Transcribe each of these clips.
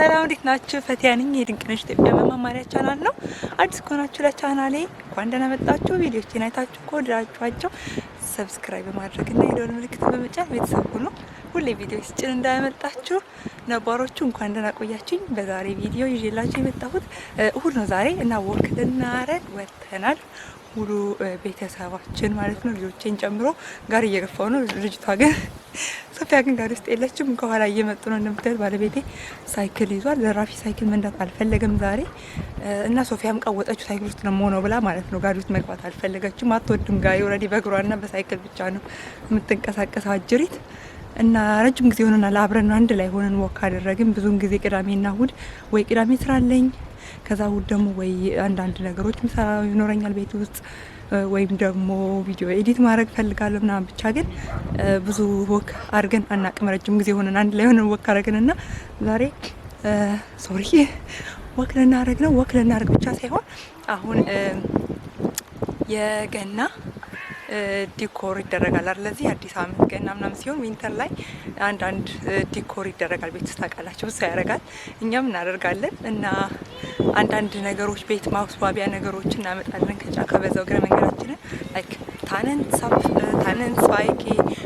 ሰላም እንዴት ናችሁ? ፈቲያ ነኝ። የድንቅነሽ ኢትዮጵያ መማማሪያ ቻናል ነው። አዲስ ከሆናችሁ ለቻናሌ እንኳን ደህና መጣችሁ። ቪዲዮዎችን አይታችሁ ከወደዳችኋቸው ሰብስክራይብ በማድረግና የደወል ምልክት በመጫን ቤተሰብ ሁኑ። ሁሌ ቪዲዮ ሲጭን እንዳያመልጣችሁ። ነባሮቹ እንኳን ደህና ቆያችሁኝ። በዛሬ ቪዲዮ ይዤላችሁ የመጣሁት እሁድ ነው ዛሬ እና ወክ ልናረግ ወጥተናል። ሙሉ ቤተሰባችን ማለት ነው ልጆቼን ጨምሮ ጋር እየገፋው ነው። ልጅቷ ግን ሶፊያ ግን ጋር ውስጥ የለችም። ከኋላ እየመጡ ነው። እንደምታዩት ባለቤቴ ሳይክል ይዟል። ለራፊ ሳይክል መንዳት አልፈለገም ዛሬ እና ሶፊያም ቀወጠችው ሳይክል ውስጥ ነው ሆኖ ብላ ማለት ነው። ጋር ውስጥ መግባት አልፈለገችም። አትወድም። ጋር ኦልሬዲ በእግሯና በሳይክል ብቻ ነው የምትንቀሳቀሰው አጅሪት እና ረጅም ጊዜ ሆነናል አብረን አንድ ላይ ሆነን ወክ አደረግን። ብዙን ጊዜ ቅዳሜና እሁድ ወይ ቅዳሜ ስራ አለኝ ከዛ እሁድ ደግሞ ወይ አንዳንድ ነገሮች ምሳሌ ይኖረኛል ቤት ውስጥ ወይም ደግሞ ቪዲዮ ኤዲት ማድረግ ፈልጋለሁ ምናምን። ብቻ ግን ብዙ ወክ አድርገን አናቅም። ረጅም ጊዜ ሆነን አንድ ላይ ሆነን ወክ አድርገንና ዛሬ ሶሪ ወክ ልናደርግ ነው። ወክ ልናደርግ ብቻ ሳይሆን አሁን የገና ዲኮር ይደረጋል አይደል? ለዚህ አዲስ አመት ገና ምናምን ሲሆን ዊንተር ላይ አንዳንድ ዲኮር ይደረጋል። ቤት ውስጥ ታውቃላችሁ ብዙ ያደርጋል፣ እኛም እናደርጋለን። እና አንዳንድ ነገሮች ቤት ማስዋቢያ ነገሮች እናመጣለን ከጫካ በዛው ግረ መንገዳችንን ላይክ ታነን ስፓይክ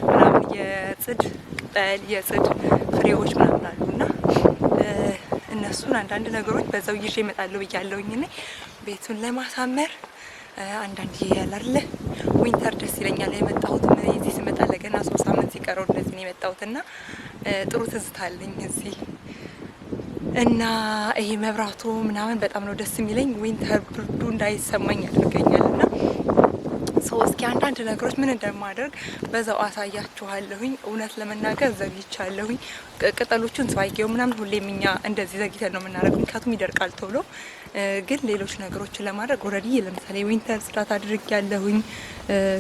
ምናምን የጽድ ቅጠል የጽድ ፍሬዎች ምናምን አሉና እነሱን አንዳንድ ነገሮች በዛው ይዤ እመጣለሁ ብያለሁኝ። እኔ ቤቱን ለማሳመር አንዳንድ ያላለ ዊንተር ደስ ይለኛል። የመጣሁት ምን እዚህ ስመጣ ለገና 3 ሳምንት ሲቀረው እንደዚህ ነው የመጣሁትና ጥሩ ትዝታለኝ እዚህ እና ይሄ መብራቱ ምናምን በጣም ነው ደስ የሚለኝ። ዊንተር ብርዱ እንዳይሰማኝ ያደርገኛልና እስኪ አንዳንድ ነገሮች ምን እንደማደርግ በዛው አሳያችኋለሁኝ። እውነት ለመናገር ዘግይቻለሁኝ። ቅጠሎቹን ስዋይጌው ምናምን ሁሌም እኛ እንደዚህ ዘግይተን ነው የምናደርገው ምክንያቱም ይደርቃል ቶሎ። ግን ሌሎች ነገሮችን ለማድረግ ኦልሬዲ ለምሳሌ ዊንተር ስራት አድርግ ያለሁኝ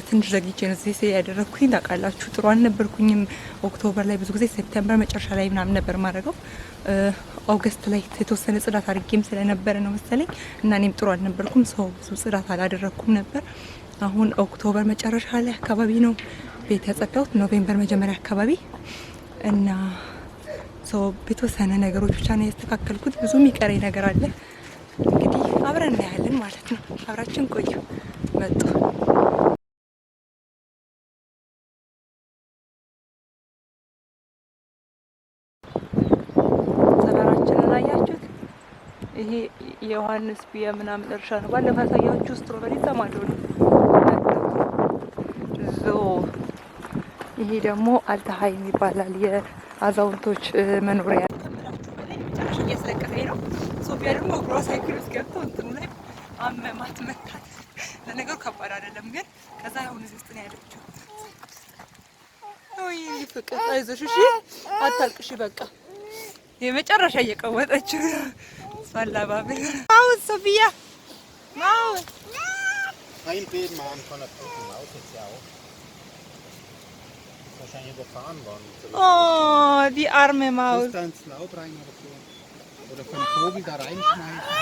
ትንሽ ዘግይቼ ነው እዚህ ያደረኩኝ። ታውቃላችሁ ጥሩ አልነበርኩኝም። ኦክቶበር ላይ ብዙ ጊዜ ሴፕቴምበር መጨረሻ ላይ ምናምን ነበር ማድረገው። ኦገስት ላይ የተወሰነ ጽዳት አድርጌም ስለነበረ ነው መሰለኝ እና እኔም ጥሩ አልነበርኩም። ሰው ብዙ ጽዳት አላደረኩም ነበር። አሁን ኦክቶበር መጨረሻ ላይ አካባቢ ነው ቤት ያጸዳሁት፣ ኖቬምበር መጀመሪያ አካባቢ እና የተወሰነ ነገሮች ብቻ ነው ያስተካከልኩት። ብዙ የሚቀረኝ ነገር አለ። እንግዲህ አብረን እናያለን ማለት ነው። አብራችን ቆዩ። መጡ ሰፈራችንን አያችሁት? ይሄ የዮሐንስ ቢያ ምናምን እርሻ ነው። ባለፈው ያሳያችሁ ስትሮበሪ ተማዶ ነው። ይሄ ደግሞ አልታሃይ ይባላል የአዛውንቶች መኖሪያ። ጨራሽ እያስለቀሰኝ ነው። ሶፊያ ደግሞ እግሯ ሳይክል ውስጥ ገብቶ እንትኑ ላይ አመማት መታት። ለነገሩ ከባድ አይደለም ግን ከዛ አሁን እዚህ ውስጥ ነው ያለችው። ወይ ፍቅር አይዞሽ እሺ አታልቅሽ በቃ የመጨረሻ እየቀወጠችው ሰላባብር አው ሶፊያ ማው Ein Beben an von der toten Maus jetzt ja auch. Wahrscheinlich überfahren worden. Oh, die arme Maus. Muss da ins Laub rein oder so. Oder von Vogel da reinschmeißen.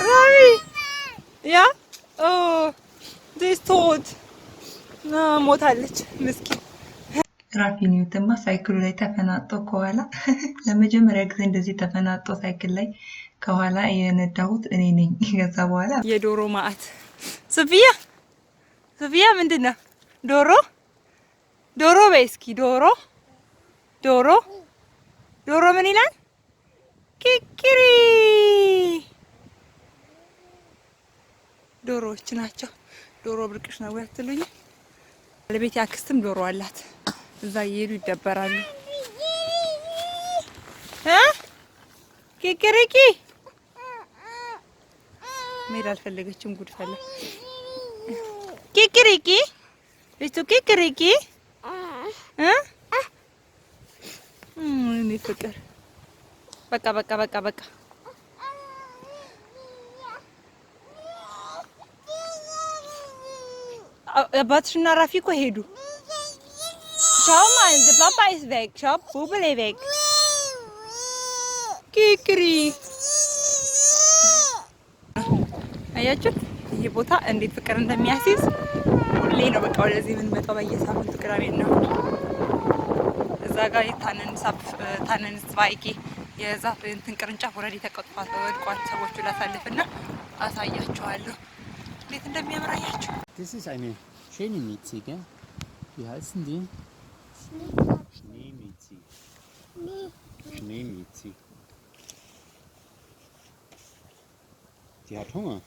Ravi! Ja? Oh, die ist tot. Na, ሞታለች ምስኪን። ራፊ ኒውተማ ሳይክሉ ላይ ተፈናጦ ከኋላ ለመጀመሪያ ጊዜ እንደዚህ ተፈናጦ ሳይክል ላይ ከኋላ የነዳሁት እኔ ነኝ። ከዛ በኋላ የዶሮ ማአት ሶፊያ ምንድነው? ዶሮ በይ እስኪ ዶሮ ምን ይላል? ኪኪሪ ዶሮዎች ናቸው። ዶሮ ብርቅሽ ነው ያትሉኝ። ለቤት ያክስትም ዶሮ አላት። እዛ እየሄዱ ይደበራሉ። ኪኪሪኪ መሄድ አልፈለገችም። ጉድ ፈላ። ኪኪሪኪ እሱ ኪኪሪኪ እኔ ፍቅር በቃ አባትሽና ራፊ እኮ ሄዱ። ቻው ማለት ፓፓ is weg. ቻው ቡብሌ weg. ኪኪሪ አያችሁት? ይሄ ቦታ እንዴት ፍቅር እንደሚያስይዝ ሁሌ ነው በቃ ወደዚህ የምንመጣው በየሳምንቱ ቅዳሜና እሑድ። እዛ ጋር ታነንስ ባይቂ የዛፍ እንትን ቅርንጫፍ ወረዲ ተቀጥፏል ወድቋል። ሰዎቹ ላሳልፍና አሳያቸዋለሁ እንዴት እንደሚያምራያቸው። Das ist eine schöne Miezi, gell? Wie heißen die? Schneemiezi. Schneemiezi. Die hat Hunger.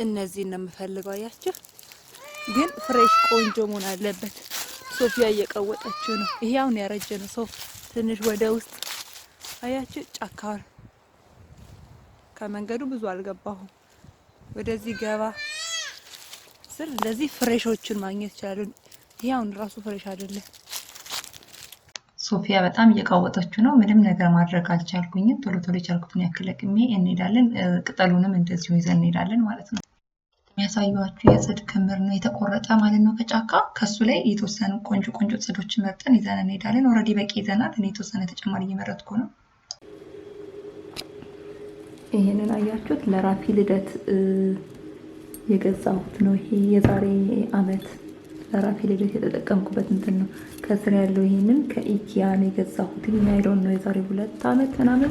እነዚህን ነው የምፈልገው። አያችሁ ግን ፍሬሽ ቆንጆ መሆን አለበት። ሶፊያ እየቀወጠችው ነው። ይሄ አሁን ያረጀ ነው። ሰው ትንሽ ወደ ውስጥ አያችሁ ጫካው ከመንገዱ ብዙ አልገባሁም። ወደዚህ ገባ ስል እንደዚህ ፍሬሾችን ማግኘት ይችላል። ይሄ አሁን ራሱ ፍሬሽ አይደለም። ሶፊያ በጣም እየቀወጠችው ነው። ምንም ነገር ማድረግ አልቻልኩኝም። ቶሎ ቶሎ የቻልኩትን ያክል ለቅሜ እንሄዳለን። ቅጠሉንም እንደዚሁ ይዘን እንሄዳለን ማለት ነው። የሚያሳዩዋችሁ የጽድ ክምር ነው የተቆረጠ ማለት ነው ከጫካ። ከሱ ላይ የተወሰኑ ቆንጆ ቆንጆ ጽዶችን መርጠን ይዘን እንሄዳለን። ኦልሬዲ በቂ ይዘናል። እኔ የተወሰነ ተጨማሪ እየመረጥኩ ነው። ይሄንን አያችሁት? ለራፊ ልደት የገዛሁት ነው። ይሄ የዛሬ አመት ለራፊ ልደት የተጠቀምኩበት እንትን ነው። ከስር ያለው ይሄንን ከኢኪያ ነው የገዛሁት። ናይሎን ነው የዛሬ 2 አመት ምናምን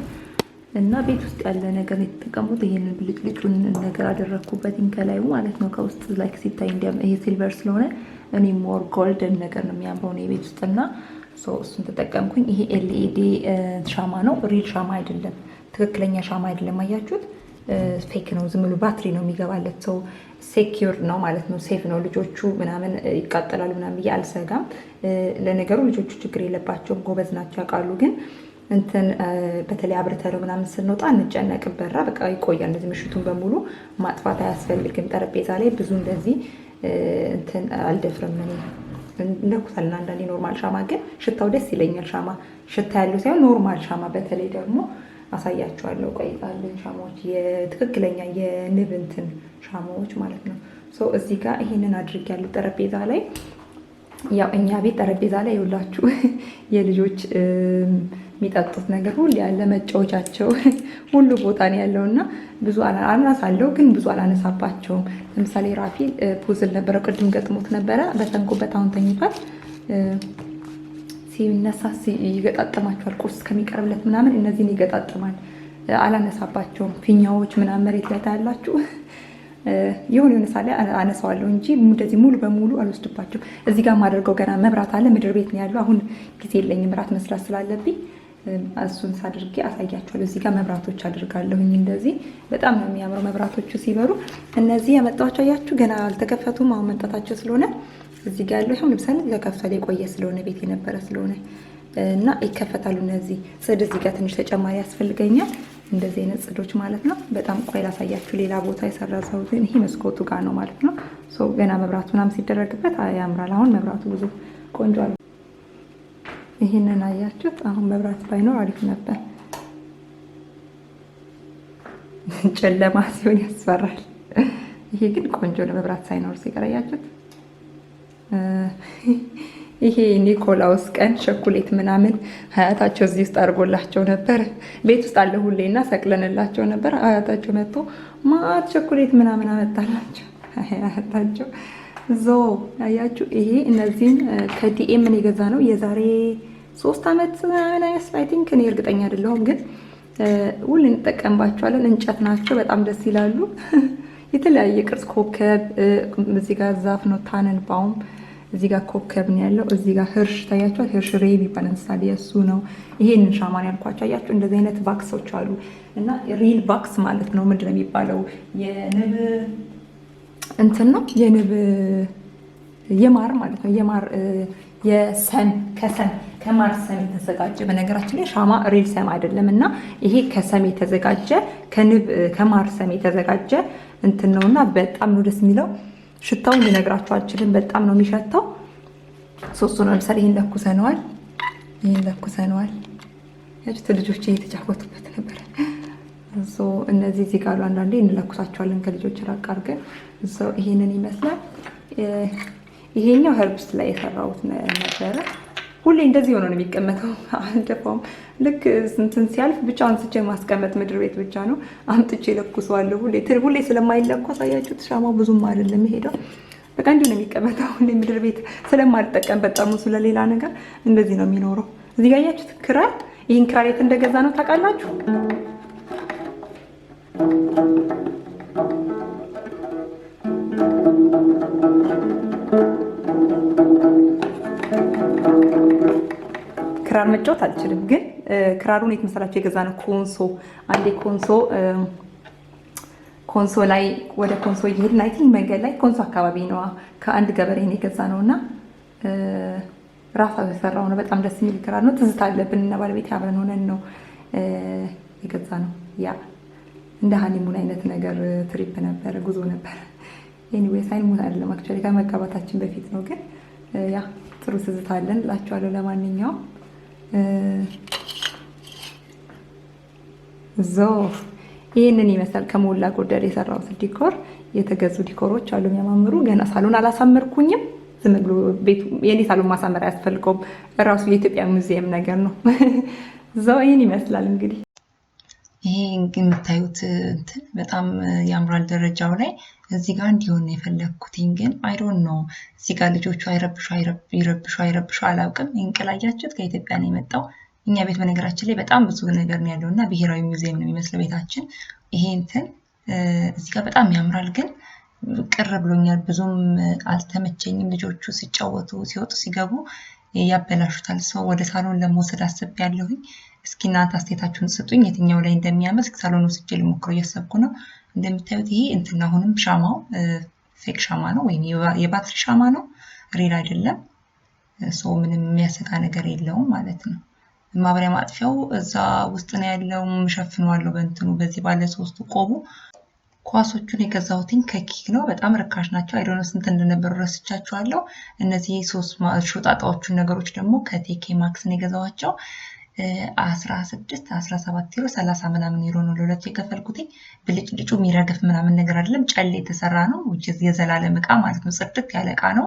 እና ቤት ውስጥ ያለ ነገር የተጠቀሙት። ይሄንን ብልጭልጩን ነገር አደረኩበት ከላዩ ማለት ነው። ከውስጥ ላይክ ሲታይ እንዲያም ይሄ ሲልቨር ስለሆነ እኔ ሞር ጎልደን ነገር ነው የሚያምረው ነው ቤት ውስጥና እሱን ተጠቀምኩኝ። ይሄ ኤልኢዲ ሻማ ነው፣ ሪል ሻማ አይደለም፣ ትክክለኛ ሻማ አይደለም። አያችሁት? ፌክ ነው፣ ዝም ብሎ ባትሪ ነው የሚገባለት። ሰው ሴኪዩር ነው ማለት ነው፣ ሴፍ ነው። ልጆቹ ምናምን ይቃጠላሉ ምናምን ብዬ አልሰጋም። ለነገሩ ልጆቹ ችግር የለባቸውም፣ ጎበዝ ናቸው፣ ያውቃሉ። ግን እንትን በተለይ አብርተለው ምናምን ስንወጣ እንጨነቅ። በራ በቃ ይቆያል። እንደዚህ ምሽቱን በሙሉ ማጥፋት አያስፈልግም። ጠረጴዛ ላይ ብዙ እንደዚህ እንትን አልደፍርም እኔ። እንለኩሳለን አንዳንዴ ኖርማል ሻማ፣ ግን ሽታው ደስ ይለኛል። ሻማ ሽታ ያለው ሳይሆን ኖርማል ሻማ። በተለይ ደግሞ አሳያችኋለሁ። ቆይጣለን ሻማዎች የትክክለኛ የንብ እንትን ሻማዎች ማለት ነው። እዚህ ጋር ይሄንን አድርጌያለሁ ጠረጴዛ ላይ። ያው እኛ ቤት ጠረጴዛ ላይ ይውላችሁ የልጆች የሚጠጡት ነገር ሁሉ ያለ መጫወቻቸው ሁሉ ቦታ ነው ያለውና ብዙ አነሳለሁ፣ ግን ብዙ አላነሳባቸውም። ለምሳሌ ራፊ ፑዝል ነበረ ቅድም ገጥሞት ነበረ በተንኩበት። አሁን ተኝቷል። ሲነሳ ይገጣጥማቸዋል። ቁርስ ከሚቀርብለት ምናምን እነዚህን ይገጣጥማል። አላነሳባቸውም። ፊኛዎች ምናምን መሬት ላይ ታያላችሁ። የሆነ ሳለ አነሳዋለሁ እንጂ እንደዚህ ሙሉ በሙሉ አልወስድባቸው። እዚህ ጋር ማደርገው ገና መብራት አለ። ምድር ቤት ነው ያለው። አሁን ጊዜ የለኝም እራት መስራት ስላለብኝ እሱን ሳድርጌ አሳያቸዋለሁ። እዚህ ጋር መብራቶች አድርጋለሁኝ። እንደዚህ በጣም ነው የሚያምረው መብራቶቹ ሲበሩ። እነዚህ ያመጣኋቸው አያችሁ ገና አልተከፈቱም። አሁን መምጣታቸው ስለሆነ እዚህ ጋር ያለው ይሁን ለምሳሌ ተከፍቷል። የቆየ ስለሆነ ቤት የነበረ ስለሆነ እና ይከፈታሉ። እነዚህ ጽድ እዚህ ጋር ትንሽ ተጨማሪ ያስፈልገኛል። እንደዚህ አይነት ጽዶች ማለት ነው። በጣም ቆይ ላሳያችሁ። ሌላ ቦታ የሰራሁት ይሄ መስኮቱ ጋር ነው ማለት ነው። ገና መብራቱ ምናምን ሲደረግበት ያምራል። አሁን መብራቱ ብዙ ቆንጆ አለ። ይሄንን አያችሁት? አሁን መብራት ባይኖር አሪፍ ነበር። ጨለማ ሲሆን ያስፈራል። ይሄ ግን ቆንጆ ነው መብራት ሳይኖር ሲቀር። አያችሁት? ይሄ ኒኮላውስ ቀን ቸኮሌት ምናምን አያታቸው እዚህ ውስጥ አድርጎላቸው ነበር። ቤት ውስጥ አለ ሁሌና ሰቅለንላቸው ነበር። አያታቸው መጥቶ ማት ቸኮሌት ምናምን አመጣላቸው። አያታቸው አያችሁ? ይሄ እነዚህን ከዲኤም ምን የገዛ ነው የዛሬ 3 አመት ምናምን አይ ቲንክ። እኔ እርግጠኛ አይደለሁም፣ ግን ሁሌ እንጠቀምባቸዋለን። እንጨት ናቸው፣ በጣም ደስ ይላሉ። የተለያየ ቅርጽ ኮከብ፣ እዚህ ጋር ዛፍ ነው ታነን ባውም፣ እዚህ ጋር ኮከብ ነው ያለው። እዚህ ጋር ህርሽ ታያችኋል። ህርሽ ሬብ ይባላል። ምሳሌ እሱ ነው። ይሄንን ሻማን ያልኳቸው አያችሁ። እንደዚህ አይነት ባክሶች አሉ እና ሪል ባክስ ማለት ነው። ምንድነው የሚባለው? የንብ እንትን ነው። የንብ የማር ማለት ነው። የማር የሰም ከማር ሰም የተዘጋጀ። በነገራችን ላይ ሻማ ሪል ሰም አይደለም እና ይሄ ከሰም የተዘጋጀ ከንብ ከማር ሰም የተዘጋጀ እንትን ነውና በጣም ነው ደስ የሚለው። ሽታውን ልነግራችሁ አልችልም። በጣም ነው የሚሸታው። ሶስቱ ነው። ለምሳሌ ይሄን ለኩሰነዋል። ያቺ ልጆች እየተጫወቱበት ነበር። እነዚህ እዚህ ጋር አንዳንዴ እንለኩሳቸዋለን ከልጆች ራቅ አድርገን። ይሄንን ይመስላል። ይሄኛው ኸርብስ ላይ የሰራሁት ነበረ። ሁሌ እንደዚህ ሆኖ ነው የሚቀመጠው። አልደፋውም። ልክ እንትን ሲያልፍ ብቻ አንስቼ ማስቀመጥ ምድር ቤት ብቻ ነው። አምጥቼ ለኩሰዋለሁ። ሁሌ ስለማይለኩስ አያችሁት? ሻማው ብዙም አይደለም የሄደው። በቃ እንዲሁ ነው የሚቀመጠው። ምድር ቤት ስለማልጠቀም በጠርሙሱ ለሌላ ነገር እንደዚህ ነው የሚኖረው። እዚህ ጋር ያያችሁት ክራር፣ ይህን ክራር የት እንደገዛ ነው ታውቃላችሁ? ክራር መጫወት አልችልም፣ ግን ክራሩን የት መሰላችሁ የገዛ ነው? ኮንሶ። አንዴ ኮንሶ ላይ ወደ ኮንሶ እየሄድን አይ ቲንክ መንገድ ላይ ኮንሶ አካባቢ ነው ከአንድ ገበሬ ነው የገዛ ነውና ራሳው የሰራው ነው። በጣም ደስ የሚል ክራር ነው። ትዝታ አለብን እና ባለቤት አብረን ሆነን ነው የገዛ ነው። ያ እንደ ሃኒሙን አይነት ነገር ትሪፕ ነበር፣ ጉዞ ነበር። ኤኒዌይስ ሃኒሙን አይደለም አክቹአሊ ከመጋባታችን በፊት ነው፣ ግን ያ ጥሩ ትዝታ አለን እላችኋለሁ። ለማንኛውም ይህንን ይመስላል ከሞላ ጎደል የሰራሁት ዲኮር። የተገዙ ዲኮሮች አሉ የሚያማምሩ። ገና ሳሎን አላሳመርኩኝም። ዝም ብሎ ቤቱ የኔ ሳሎን ማሳመር አያስፈልገውም። እራሱ የኢትዮጵያ ሙዚየም ነገር ነው። ይህን ይመስላል እንግዲህ። ይሄ የምታዩት እንትን በጣም ያምራል። ደረጃው ላይ እዚህ ጋር እንዲሆን የፈለግኩትኝ ግን አይ ዶንት ኖ እዚህ ጋር ልጆቹ አይረብሹ አላውቅም። እንቅላያችሁት ከኢትዮጵያ ነው የመጣው። እኛ ቤት በነገራችን ላይ በጣም ብዙ ነገር ነው ያለውና ብሔራዊ ሙዚየም ነው የሚመስለው ቤታችን። ይሄ እንትን እዚህ ጋር በጣም ያምራል፣ ግን ቅር ብሎኛል። ብዙም አልተመቸኝም። ልጆቹ ሲጫወቱ ሲወጡ ሲገቡ ያበላሹታል። ሰው ወደ ሳሎን ለመውሰድ አስቤያለሁኝ። እስኪ እናንተ አስተያየታችሁን ስጡኝ፣ የትኛው ላይ እንደሚያምር። ሳሎን ወስጄ ልሞክረው እያሰብኩ ነው። እንደምታዩት ይሄ እንትን አሁንም ሻማው ፌክ ሻማ ነው ወይም የባትሪ ሻማ ነው፣ ሪል አይደለም። ሰው ምንም የሚያሰጋ ነገር የለውም ማለት ነው። ማብሪያ ማጥፊያው እዛ ውስጥ ነው ያለው። ሸፍነዋለሁ በእንትኑ በዚህ ባለ ሶስቱ ቆቡ። ኳሶቹን የገዛሁትኝ ከኪክ ነው። በጣም ርካሽ ናቸው። አይዶኖ ስንት እንደነበሩ ረስቻቸዋለሁ። እነዚህ ሶስት ሾጣጣዎቹን ነገሮች ደግሞ ከቴኬ ማክስ ነው የገዛኋቸው። 16 17 ዩሮ 30 ምናምን ዩሮ ነው ለሁለቱ የከፈልኩትኝ። ብልጭልጩ የሚረግፍ ምናምን ነገር አይደለም። ጨሌ የተሰራ ነው። የዘላለም ዕቃ ማለት ነው። ጽድት ያለ ዕቃ ነው።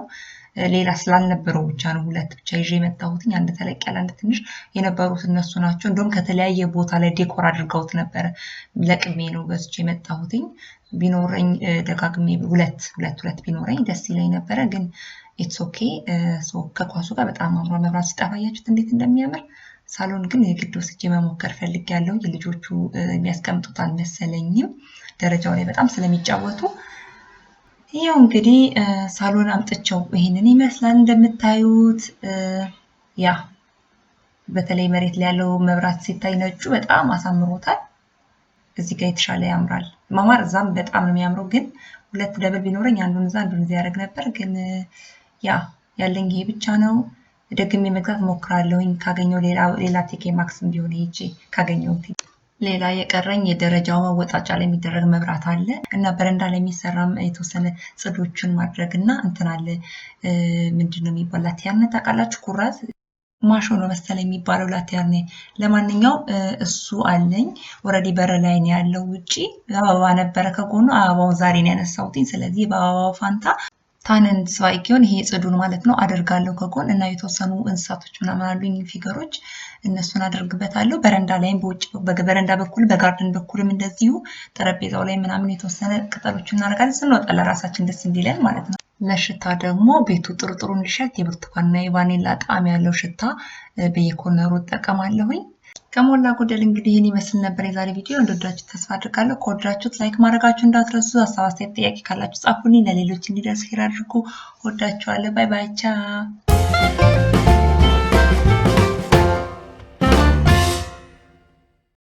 ሌላ ስላልነበረው ብቻ ነው ሁለት ብቻ ይዤ የመጣሁትኝ። አንድ ተለቅ ያለ አንድ ትንሽ የነበሩት እነሱ ናቸው። እንደውም ከተለያየ ቦታ ላይ ዴኮር አድርገውት ነበረ። ለቅሜ ነው ገዝቼ የመጣሁትኝ። ቢኖረኝ ደጋግሜ ሁለት ቢኖረኝ ደስ ይለኝ ነበረ፣ ግን ኢትስ ኦኬ። ከኳሱ ጋር በጣም አምሮ መብራት ሲጠፋ አያችሁት እንዴት እንደሚያምር። ሳሎን ግን የግድ ወስጄ መሞከር ፈልጌያለሁ። የልጆቹ የሚያስቀምጡት አልመሰለኝም ደረጃው ላይ በጣም ስለሚጫወቱ። ይሄው እንግዲህ ሳሎን አምጥቼው ይሄንን ይመስላል እንደምታዩት። ያ በተለይ መሬት ላይ ያለው መብራት ሲታይ ነጩ በጣም አሳምሮታል። እዚህ ጋር የተሻለ ያምራል። ማማር እዛም በጣም ነው የሚያምረው፣ ግን ሁለት ደብል ቢኖረኝ አንዱን እዛ አንዱን እዚህ ያደርግ ነበር። ግን ያ ያለኝ ይሄ ብቻ ነው። ደግሜ መግዛት ሞክራለሁኝ ካገኘው ሌላ ቴኬ ማክስም ቢሆን ሄጄ ካገኘሁት። ሌላ የቀረኝ የደረጃው መወጣጫ ላይ የሚደረግ መብራት አለ እና በረንዳ ላይ የሚሰራም የተወሰነ ጽዶችን ማድረግ እና እንትን አለ። ምንድን ነው የሚባል ላቲያርኔ ታውቃላችሁ? ኩራዝ ማሾ ነው መሰለኝ የሚባለው ላቲያርኔ። ለማንኛውም እሱ አለኝ። ኦልሬዲ በር ላይ ነው ያለው። ውጪ አበባ ነበረ ከጎኑ። አበባውን ዛሬ ነው ያነሳሁትኝ። ስለዚህ በአበባው ፋንታ ታንን ስዋይኪውን ይሄ ጽዱን ማለት ነው አደርጋለሁ ከጎን እና የተወሰኑ እንስሳቶች ምናምን አሉኝ ፊገሮች፣ እነሱን አደርግበታለሁ። በረንዳ ላይም በውጭ በረንዳ በኩል በጋርደን በኩልም እንደዚሁ ጠረጴዛው ላይ ምናምን የተወሰነ ቅጠሎችን እናደርጋለን። ስንወጣ ለራሳችን ደስ እንዲለን ማለት ነው። ለሽታ ደግሞ ቤቱ ጥሩ እንዲሸት የብርቱካንና የቫኒላ ጣዕም ያለው ሽታ በየኮርነሩ እጠቀማለሁኝ። ከሞላ ጎደል እንግዲህ ይህን ይመስል ነበር የዛሬ ቪዲዮ። እንደወዳችሁ ተስፋ አድርጋለሁ። ከወዳችሁት ላይክ ማድረጋችሁ እንዳትረሱ። ሀሳብ አስተያየት፣ ጥያቄ ካላችሁ ጻፉልኝ። ለሌሎች እንዲደርስ ሼር አድርጉ። ወዳችኋለሁ። ባይ ባይ። ቻው